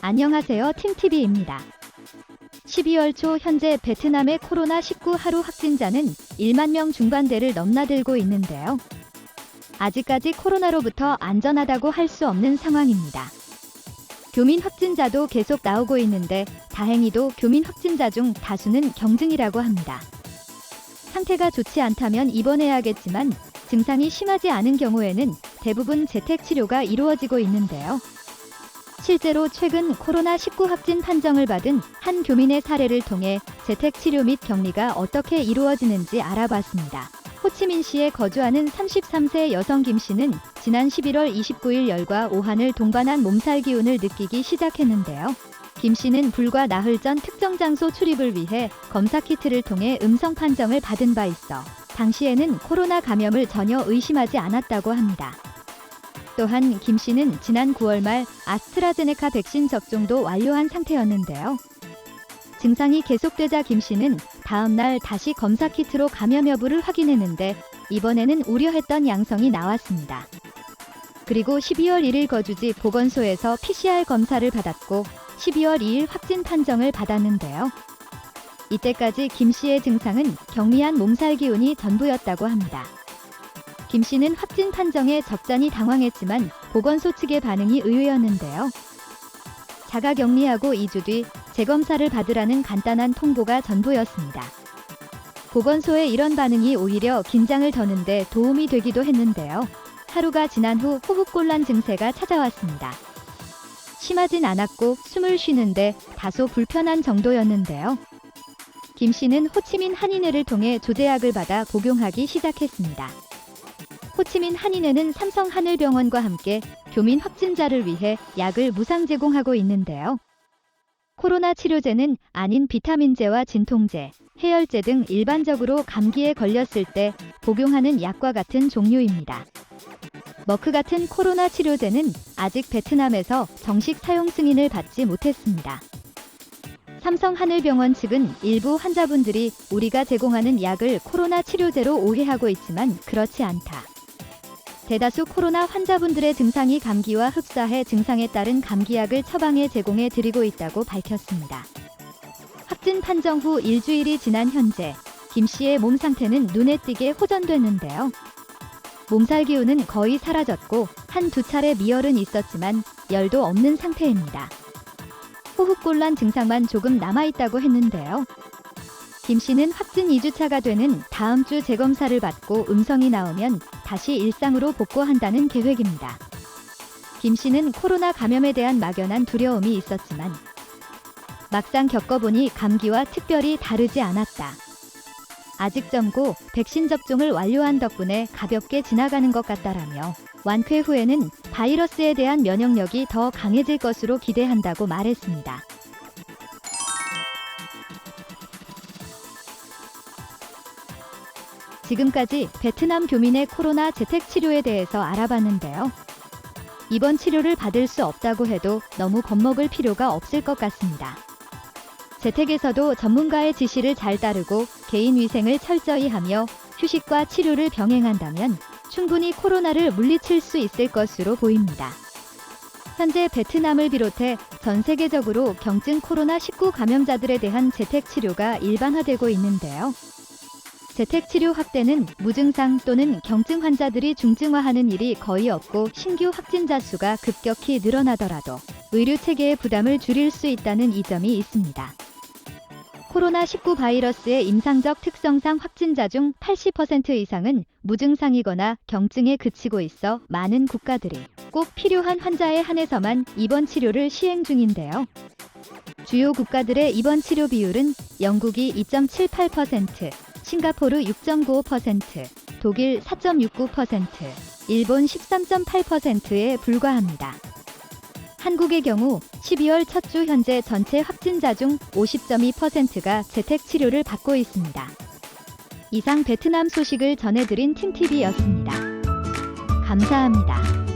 안녕하세요. 팀TV입니다. 12월 초 현재 베트남의 코로나19 하루 확진자는 1만 명 중반대를 넘나들고 있는데요. 아직까지 코로나로부터 안전하다고 할 수 없는 상황입니다. 교민 확진자도 계속 나오고 있는데 다행히도 교민 확진자 중 다수는 경증이라고 합니다. 상태가 좋지 않다면 입원해야겠지만 증상이 심하지 않은 경우에는 대부분 재택 치료가 이루어지고 있는데요. 실제로 최근 코로나19 확진 판정을 받은 한 교민의 사례를 통해 재택 치료 및 격리가 어떻게 이루어지는지 알아봤습니다. 호치민시에 거주하는 33세 여성 김 씨는 지난 11월 29일 열과 오한을 동반한 몸살 기운을 느끼기 시작했는데요. 김 씨는 불과 나흘 전 특정 장소 출입을 위해 검사 키트를 통해 음성 판정을 받은 바 있어 당시에는 코로나 감염을 전혀 의심하지 않았다고 합니다. 또한 김 씨는 지난 9월 말 아스트라제네카 백신 접종도 완료한 상태였는데요. 증상이 계속되자 김 씨는 다음 날 다시 검사 키트로 감염 여부를 확인했는데 이번에는 우려했던 양성이 나왔습니다. 그리고 12월 1일 거주지 보건소에서 PCR 검사를 받았고 12월 2일 확진 판정을 받았는데요. 이때까지 김 씨의 증상은 경미한 몸살 기운이 전부였다고 합니다. 김 씨는 확진 판정에 적잖이 당황했지만 보건소 측의 반응이 의외였는데요. 자가 격리하고 2주 뒤 재검사를 받으라는 간단한 통보가 전부였습니다. 보건소의 이런 반응이 오히려 긴장을 더는데 도움이 되기도 했는데요. 하루가 지난 후 호흡곤란 증세가 찾아왔습니다. 심하진 않았고 숨을 쉬는데 다소 불편한 정도였는데요. 김 씨는 호치민 한인회를 통해 조제약을 받아 복용하기 시작했습니다. 호치민 한인회는 삼성하늘병원과 함께 교민 확진자를 위해 약을 무상 제공하고 있는데요. 코로나 치료제는 아닌 비타민제와 진통제, 해열제 등 일반적으로 감기에 걸렸을 때 복용하는 약과 같은 종류입니다. 머크 같은 코로나 치료제는 아직 베트남에서 정식 사용 승인을 받지 못했습니다. 삼성하늘병원 측은 일부 환자분들이 우리가 제공하는 약을 코로나 치료제로 오해하고 있지만 그렇지 않다. 대다수 코로나 환자분들의 증상이 감기와 흡사해 증상에 따른 감기약을 처방해 제공해 드리고 있다고 밝혔습니다. 확진 판정 후 일주일이 지난 현재 김 씨의 몸 상태는 눈에 띄게 호전됐는데요. 몸살 기운은 거의 사라졌고 한두 차례 미열은 있었지만 열도 없는 상태입니다. 호흡곤란 증상만 조금 남아있다고 했는데요. 김 씨는 확진 2주차가 되는 다음 주 재검사를 받고 음성이 나오면 다시 일상으로 복구한다는 계획입니다. 김 씨는 코로나 감염에 대한 막연한 두려움이 있었지만 막상 겪어보니 감기와 특별히 다르지 않았다. 아직 젊고 백신 접종을 완료한 덕분에 가볍게 지나가는 것 같다라며 완쾌 후에는 바이러스에 대한 면역력이 더 강해질 것으로 기대한다고 말했습니다. 지금까지 베트남 교민의 코로나 재택 치료에 대해서 알아봤는데요. 이번 치료를 받을 수 없다고 해도 너무 겁먹을 필요가 없을 것 같습니다. 재택에서도 전문가의 지시를 잘 따르고 개인 위생을 철저히 하며 휴식과 치료를 병행한다면 충분히 코로나를 물리칠 수 있을 것으로 보입니다. 현재 베트남을 비롯해 전 세계적으로 경증 코로나19 감염자들에 대한 재택 치료가 일반화되고 있는데요. 재택치료 확대는 무증상 또는 경증 환자들이 중증화하는 일이 거의 없고 신규 확진자 수가 급격히 늘어나더라도 의료 체계의 부담을 줄일 수 있다는 이점이 있습니다. 코로나19 바이러스의 임상적 특성상 확진자 중 80% 이상은 무증상이거나 경증에 그치고 있어 많은 국가들이 꼭 필요한 환자에 한해서만 입원 치료를 시행 중인데요. 주요 국가들의 입원 치료 비율은 영국이 2.78%, 싱가포르 6.95%, 독일 4.69%, 일본 13.8%에 불과합니다. 한국의 경우 12월 첫 주 현재 전체 확진자 중 50.2%가 재택 치료를 받고 있습니다. 이상 베트남 소식을 전해드린 팀TV였습니다. 감사합니다.